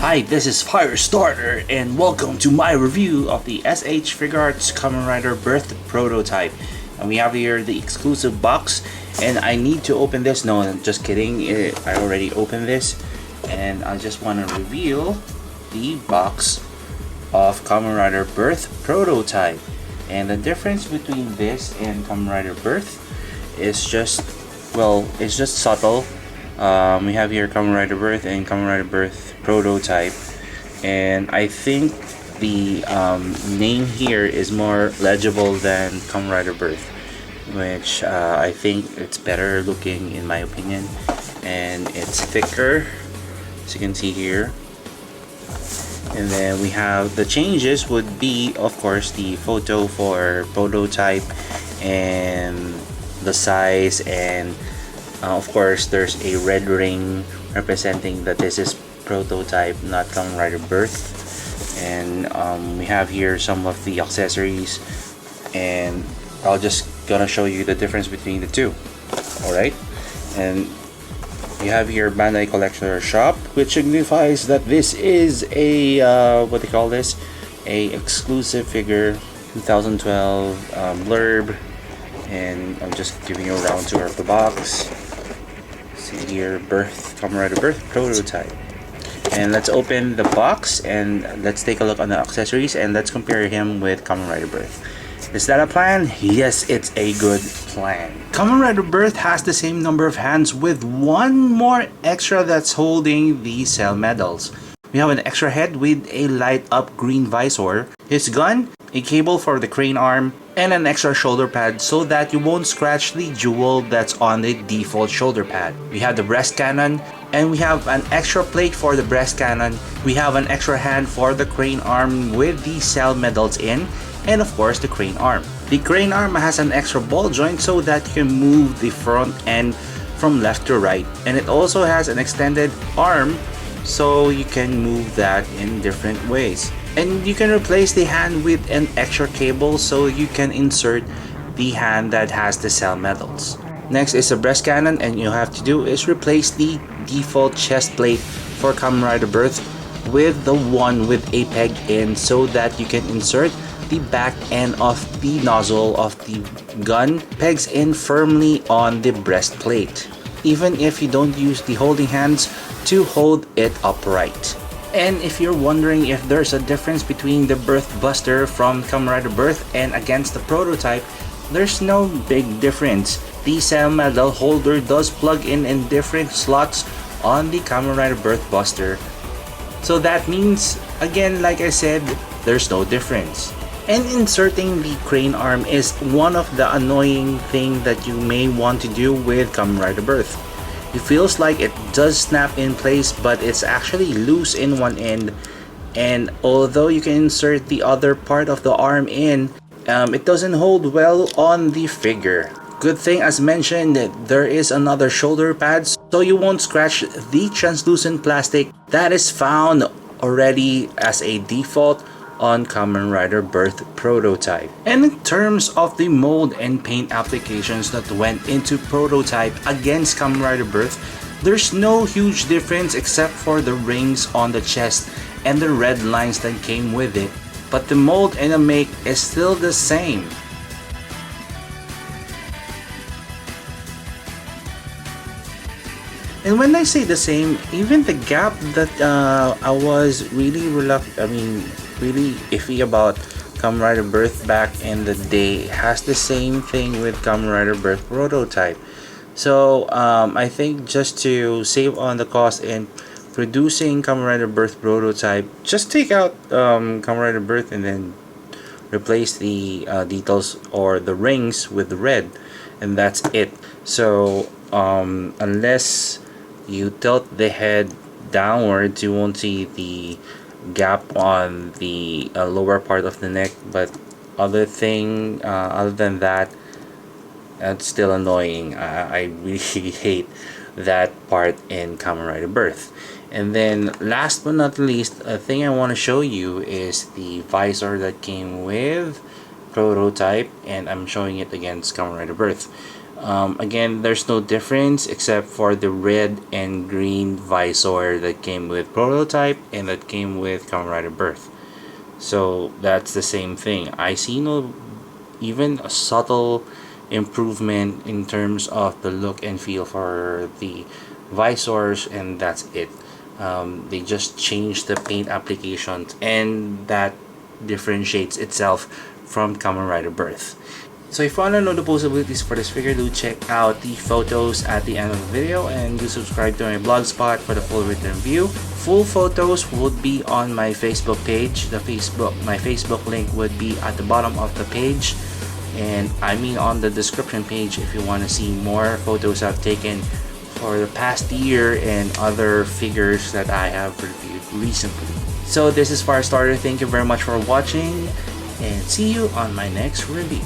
Hi, this is Firestarter, and welcome to my review of the s.h.figuarts Kamen Rider Birth Prototype. And we have here the exclusive box, and I need to open this. No, I'm just kidding. I already opened this, and I just want to reveal the box of Kamen Rider Birth Prototype. And the difference between this and Kamen Rider Birth is just, well, it's just subtle. We have here Kamen Rider Birth and Kamen Rider Birth Prototype, and I think the name here is more legible than Kamen Rider Birth, which I think it's better looking in my opinion, and it's thicker as you can see here. And then we have the changes would be, of course, the photo for Prototype and the size, and of course there's a red ring representing that this is Prototype, not Kamen Rider Birth. And we have here some of the accessories, and I'll just gonna show you the difference between the two. Alright, and you have here Bandai Collectors Shop, which signifies that this is a what they call this, a exclusive figure 2012 blurb. And I'm just giving you a round tour of the box. See here, Kamen Rider Birth Prototype. And let's open the box and let's take a look on the accessories, and let's compare him with Kamen Rider Birth. Is that a plan? Yes, it's a good plan. Kamen Rider Birth has the same number of hands with one more extra that's holding the cell medals. We have an extra head with a light up green visor, his gun, a cable for the crane arm, and an extra shoulder pad so that you won't scratch the jewel that's on the default shoulder pad. We have the breast cannon, and we have an extra plate for the breast cannon. We have an extra hand for the crane arm with the cell medals in, and of course the crane arm. The crane arm has an extra ball joint so that you can move the front end from left to right, and it also has an extended arm so you can move that in different ways. And you can replace the hand with an extra cable so you can insert the hand that has the cell medals. Next is the breast cannon, and you have to do is replace the default chest plate for Kamen Rider Birth with the one with a peg in so that you can insert the back end of the nozzle of the gun pegs in firmly on the breastplate, even if you don't use the holding hands to hold it upright. And if you're wondering if there's a difference between the Birth Buster from Kamen Rider Birth and against the Prototype, there's no big difference. The cell medal holder does plug in different slots on the Kamen Rider Birth Buster. So that means, again, like I said, there's no difference. And inserting the crane arm is one of the annoying things that you may want to do with Kamen Rider Birth. It feels like it does snap in place, but it's actually loose in one end, and although you can insert the other part of the arm in, it doesn't hold well on the figure. Good thing, as mentioned, there is another shoulder pad so you won't scratch the translucent plastic that is found already as a default on Kamen Rider Birth Prototype. And in terms of the mold and paint applications that went into Prototype against Kamen Rider Birth, there's no huge difference except for the rings on the chest and the red lines that came with it, but the mold and the make is still the same. And when I say the same, even the gap that I was really really iffy about Kamen Rider Birth back in the day has the same thing with Kamen Rider Birth Prototype. So I think just to save on the cost in producing Kamen Rider Birth Prototype, just take out Kamen Rider Birth and then replace the details or the rings with the red, and that's it. So unless you tilt the head downwards, you won't see the gap on the lower part of the neck, but other than that, it's still annoying. I really hate that part in Kamen Rider Birth. And then last but not least, a thing I want to show you is the visor that came with Prototype, and I'm showing it against Kamen Rider Birth. Again, there's no difference except for the red and green visor that came with Prototype and that came with Kamen Rider Birth. So that's the same thing. I see no even a subtle improvement in terms of the look and feel for the visors, and that's it. They just changed the paint applications, and that differentiates itself from Kamen Rider Birth. So if you want to know the possibilities for this figure, do check out the photos at the end of the video, and do subscribe to my blogspot for the full written review. Full photos would be on my Facebook page. My Facebook link would be at the bottom of the page, and I mean on the description page if you want to see more photos I've taken for the past year and other figures that I have reviewed recently. So this is Firestarter. Thank you very much for watching, and see you on my next review.